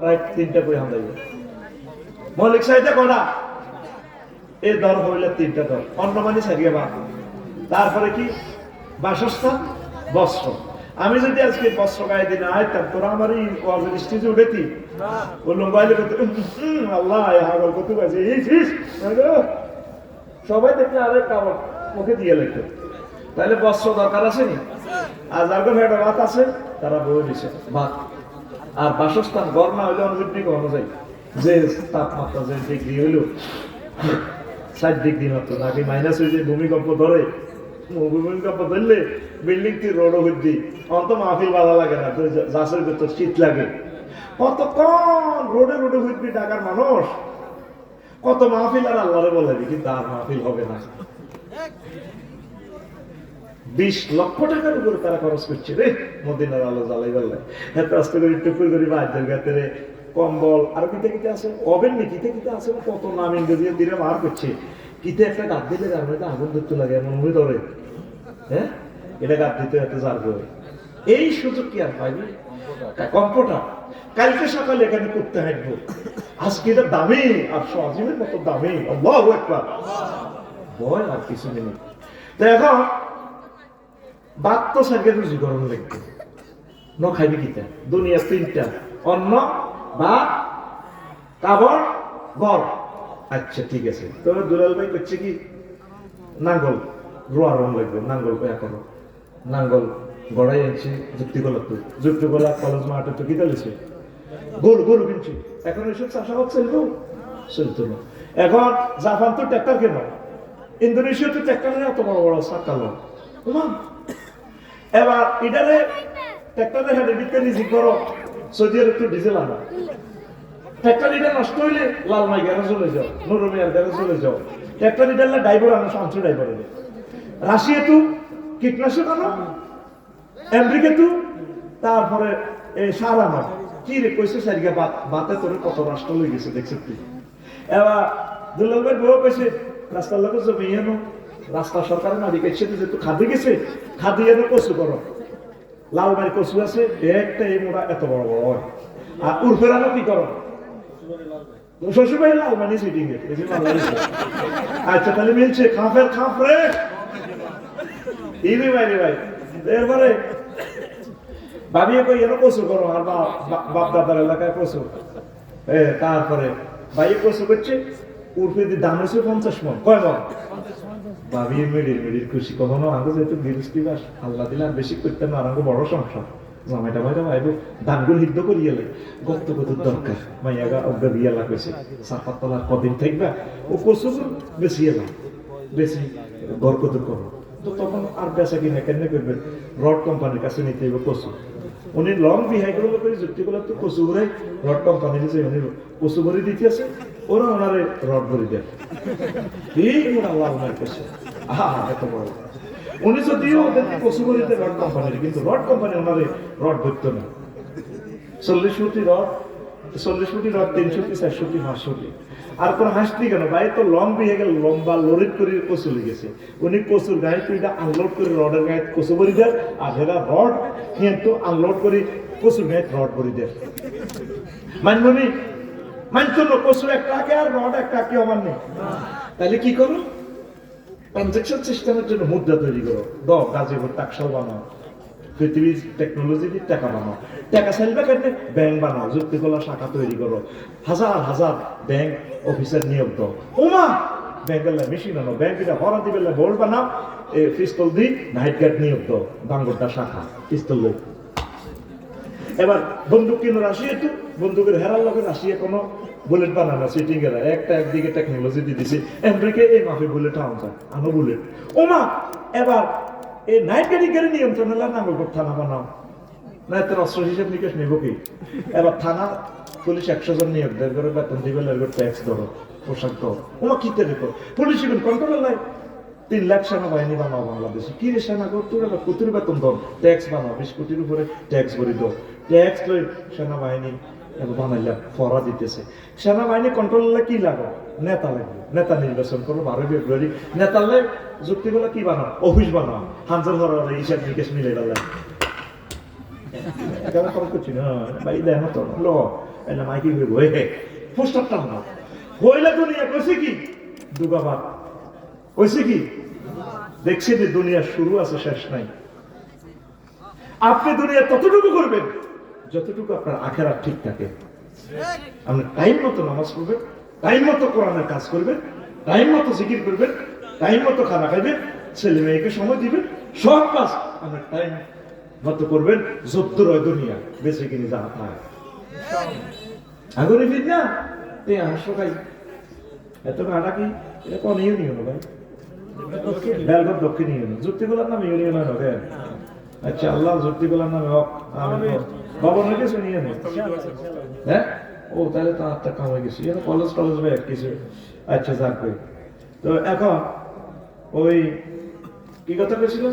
প্রায় 3টা করে হামদাই মৌলিক চাহিদা কটা এই দর হইলে 3টা দর অন্নমানি ছাড়িয়ে বা তারপরে কি বাসস্থান বস্ত্র আমি যদি আজকে বস্ত্র গায়ে দিন আইতাম তোরা আমার এই স্টেজে উঠেতি বললাম বাইরে আল্লাহ হাগল কত গাছে সবাই দেখলে আরেক কাপড় মুখে দিয়ে লেখে তাহলে বস্ত্র দরকার আছে নি আর যার ভেড়া ভাত আছে তারা বয়ে দিছে ভাত আর বাসস্থান গড় না হইলে অনুযায়ী অনুযায়ী যে তাপমাত্রা যে ডিগ্রি হইল 60 ডিগ্রি মাত্র নাকি মাইনাস হয়ে যে ভূমিকম্প ধরে ভূমিকম্প ধরলে বিল্ডিং টি রোড হইতি অন্ত মাহফিল বাধা লাগে না তো যাসের ভেতর শীত লাগে কতক্ষণ রোডে রোডে হইতি ঢাকার মানুষ কত মাহফিল আর আল্লাহরে বলে কিন্তু আর মাহফিল হবে না 20 লক্ষ টাকার উপরে তারা খরচ করছে রে মদিনার আলো জ্বালাই বললে এত আস্তে করে টুকুর করে বাচ্চার গাতে কম্বল আর কিতে কিতে আছে ওভেন নি কিতে কিতে আছে কত নাম ইংরেজি দিয়ে বার করছে কিতে একটা গাছ দিলে তার মধ্যে আগুন ধরতে লাগে এমন হয়ে ধরে হ্যাঁ এটা গাছ দিতে এত জার করে এই সুযোগ কি আর পাইনি কম্পিউটার কালকে সকালে এখানে করতে হাঁটবো আজকে এটা দামি আর সজিমের মতো দামি আল্লাহু আকবার ভয় আর কিছু নেই তো এখন বাদ তো সার্গে রুজি গরম লাগবে ন খাইবি কিতা দুনিয়া 3টা অন্ন ভাত কাপড় ঘর আচ্ছা ঠিক আছে তবে দুলাল ভাই করছে কি নাঙ্গল রোয়া রং লাগবে নাঙ্গল কয়া করো নাঙ্গল গড়াই আনছি যুক্তিকলা কলেজ মাঠে তো কি দিয়েছে গরু কিনছি এখন এসব চাষাবাদ চলতো না এখন জাপান তো ট্র্যাক্টর কেন ইন্দোনেশিয়া তো ট্র্যাক্টর এত বড় বড় সাকালো এবার ইটারে ট্র্যাক্টরের হেঁটে দিতে নিজে করো সৌদি আরব একটু ডিজেল আনা ট্র্যাক্টর এটা নষ্ট হইলে লালমাই গ্যারেজ চলে যাও নুরমিয়ার গ্যারেজ চলে যাও ট্র্যাক্টর ইটারলে ড্রাইভার আনো শান্ত ড্রাইভার রাশিয়া তো কীটনাশক আনো আমেরিকা তো তারপরে সার আনো কি রে কইছে সারিগা বাতে তোর কত রাষ্ট্র লই গেছে দেখছিস তুই এবার দুলাল ভাই বউ কইছে রাস্তার লোক জমি এনো রাস্তা সরকারের মালিক এসে যেহেতু খাদি গেছে খাদি এনে কচু করো লালমারি কচু আছে একটা এই মোড়া এত বড় বড় হয় আর উর্ফেরানো কি করো শ্বশুর ভাই লালমানি সিটিং এ আচ্ছা তাহলে মিলছে খাফের খাফ রে ইনি ভাই রে ভাই এরপরে ভাবিয়ে কই এনে কচু করো আর বাপ দাদার এলাকায় কচু তারপরে ভাইয়ে কচু করছে উর্ফে দিয়ে দাম হয়েছে 50 মন কয় মন ভাবিয়ে মেডির খুশি কখনো আগে যেহেতু বৃহস্পতিবার আল্লাহ দিলে আর বেশি করতে না আরো বড় সংসার জামাইটা ভাইরা ভাইব দানগুলো হিদ্ধ করিয়ে এলে গত কত দরকার মাইয়াগা অজ্ঞা দিয়ে লাগেছে সাপাত তলার কদিন থাকবে ও কচু বেশি এলাম বেশি বরকত করো তো তখন আর বেচা কিনা কেন করবেন রড কোম্পানির কাছে নিতে হবে কচু উনি লং বিহাইগুলো করে যুক্তি করলে তো কচু ভরে রড কোম্পানির যে উনি কচু ভরে দিতে আছে ওরা ওনারে রড ভরে দেয় এই আল্লাহ ওনার কাছে এত বড় উনি যদিও ওদেরকে কচু ভরিতে রড কোম্পানির কিন্তু রড কোম্পানি ওনারে রড ভরতো না 40 ফুটি রড 300 কি 400 কি 500 কি আর কোন হাসতি কেন ভাই তো লং বিহে গেল লম্বা লরিট করে কচু লেগেছে উনি কচুর গায়ে তুইটা আনলোড করে রডের গায়ে কচু ভরি দেয় আর হেরা রড কিন্তু আনলোড করে কচুর গায়ে রড ভরি দেয় মানবনি মানতো না কচু একটা কে আর রড একটা কি আমার নেই তাহলে কি করো ট্রানজাকশন সিস্টেমের জন্য মুদ্রা তৈরি করো গাজীপুর টাকশাল বানাও পৃথিবীর টেকনোলজি দিয়ে টাকা বানাও টাকা চাইবে কেন ব্যাংক বানাও যুক্তিকলা শাখা তৈরি করো হাজার ব্যাংক অফিসার নিয়োগ দাও ওমা ব্যাংকের মেশিন আনো ব্যাংকটা হরা দিবে বোল্ট বানাও পিস্তল দি নাইট গার্ড নিয়োগ দাও বাঙ্গরটা শাখা পিস্তল লোক এবার বন্দুক কিনো রাশিয়া তো বন্দুকের হেরার লোকের রাশিয়া কোনো বুলেট বানানো সিটিং এরা একটা একদিকে টেকনোলজি দিয়ে দিছে আমেরিকা এই মাফে বুলেট আনো বুলেট ওমা এবার এই নাইট গাড়ি নিয়ন্ত্রণ হলে নাঙ্গলকোট থানা বানাও না তোর অস্ত্র হিসেব নিকেশ নেব কি এবার থানা পুলিশ 100 জন নিয়োগ দেয় করে বেতন দিবে ট্যাক্স ধরো পোশাক ধরো ওমা কিতে রেখো পুলিশ কন্ট্রোল নাই 3 লাখ সেনাবাহিনী বানাও বাংলাদেশে কি রে সেনা তোর কুতুর বেতন ধর ট্যাক্স বানাও 20 কোটির উপরে ট্যাক্স ভরি দাও ট্যাক্স লই সেনাবাহিনী বানাইলাম ফরা দিতেছে সেনাবাহিনী কন্ট্রোল কি লাগো নেতা লাগবে নেতা নির্বাচন করো 12 ফেব্রুয়ারি নেতালে যুক্তিগুলো কি বানাও অফিস বানাও হানজার ধরার হিসাব নিকেশ মিলে গেল কেন খরচ করছি না ভাই দেখো তো লো এলা মাইকি হইব হে পোস্টারটা না হইলে দুনিয়া কইছে কি দুগাবাদ কইছে কি দেখছি যে দুনিয়ার শুরু আছে শেষ নাই আপনি দুনিয়া ততটুকু করবেন যতটুকু আপনার আখেরাত ঠিক থাকে আপনি টাইম মতো নামাজ পড়বেন টাইম মতো কোরআনের কাজ করবেন টাইম মতো জিকির করবেন টাইম মতো খানা খাইবেন ছেলে মেয়েকে সময় দিবেন সব কাজ আপনি টাইম মতো করবেন যদ্দুর হয় দুনিয়া বেঁচে কিনে যা পায় আগুনে ফির না এই হাসো খাই এত কাটা কি এটা কোন ইউনিয়ন ভাই বেলগড় দক্ষিণ ইউনিয়ন যুক্তিগুলোর নাম ইউনিয়ন হয় না আচ্ছা আল্লাহ যুক্তিগুলোর নামে হক আমি ভবনের কিছু নিয়ে নেই হ্যাঁ ও তাহলে তো আটটা কাম হয়ে গেছি কলেজ ভাই কিছু আচ্ছা যাক তো এখন ওই কি কথা বলছিল